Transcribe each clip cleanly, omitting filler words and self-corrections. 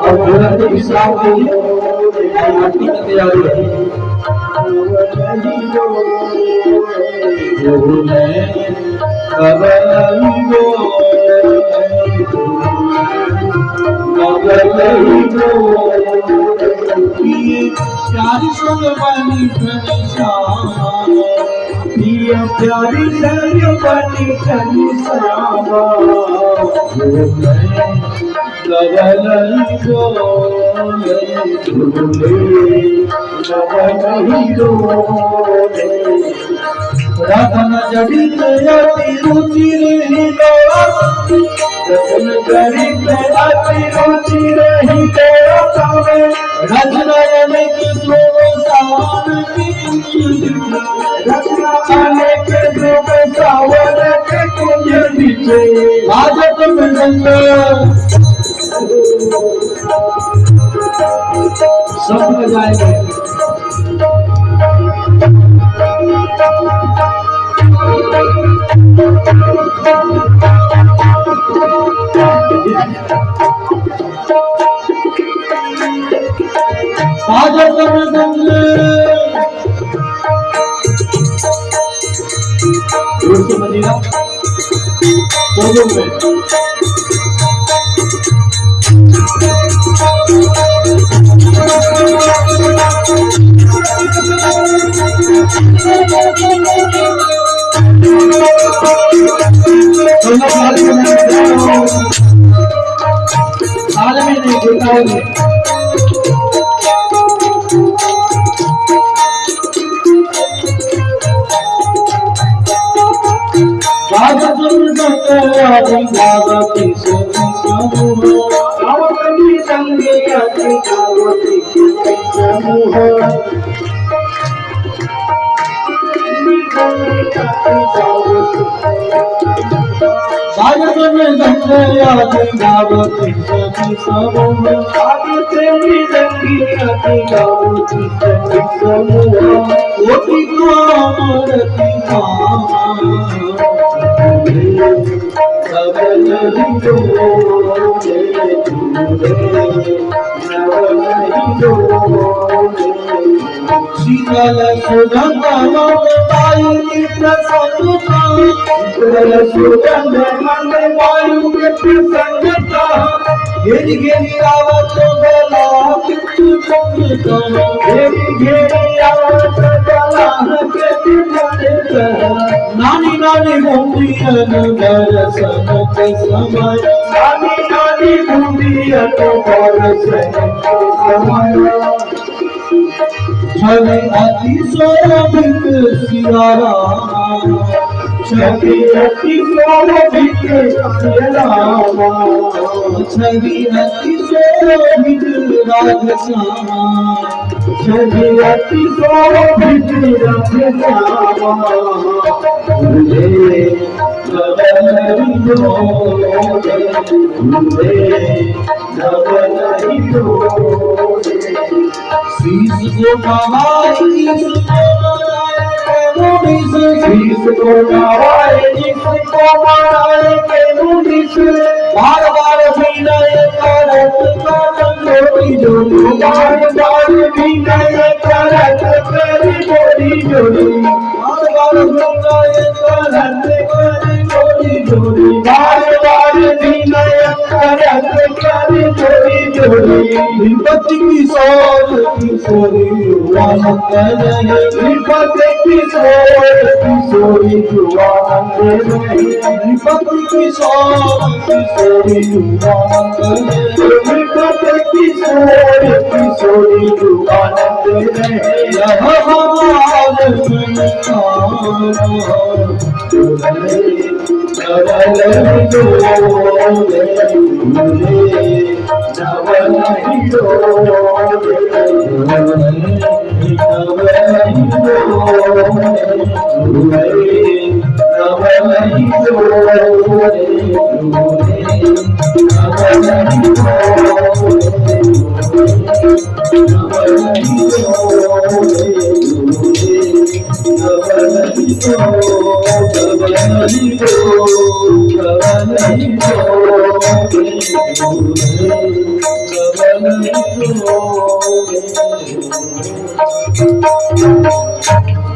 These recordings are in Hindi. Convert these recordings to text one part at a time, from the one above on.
अब भगत विश्राम के लिए आरती की तैयारी है। प्यारी संग बनी प्यारी संग बनी श्यामा रतन जड़ित अति रुचि रही रतन जड़ित अति रुचि रही रचना अनेक ध्रुव सावन रचना अनेक ध्रुव सावन के कुंज नीचे आजत मृदंग सब बजाएंगे। आजत मृदंग रूप बजेगा दोनों में। साल में नहीं देखा होगा शीतल सुगंध वायु की प्रसन्नता शीतल सुगंध वायु की प्रसन्नता घेरी घेरी आवत गला कितना घेरी घेरी आवत गला कितना नानी नानी बूंदियन दर्शन के समय नानी नानी बूंदियन दर्शन के समय छवि अति शोभित सियारा छवि अति शोभित सियारा छवि अति शोभित राधश्यामा छवि अति शोभित राधश्यामा झूले नवनरी डोले झूले नवनरी डोले शीश को नवाए शीश को नवाए जिसको मनाए के मुनिस बार बार विनय करत जोड़ी जोड़ी बार बार विनय करत जोड़ी जोड़ी बार बार विनय करत जोड़ी जोड़ी बार बार विनय करत जोड़ी जोड़ी विपत्ति किशोर किशोरी आनंद रहे विपत्ति किशोर किशोरी आनंद रहे विपत्ति किशोर किशोरी आनंद रहे विपत्ति किशोर किशोरी आनंद रहे हमार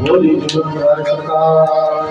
બોલી સરકાર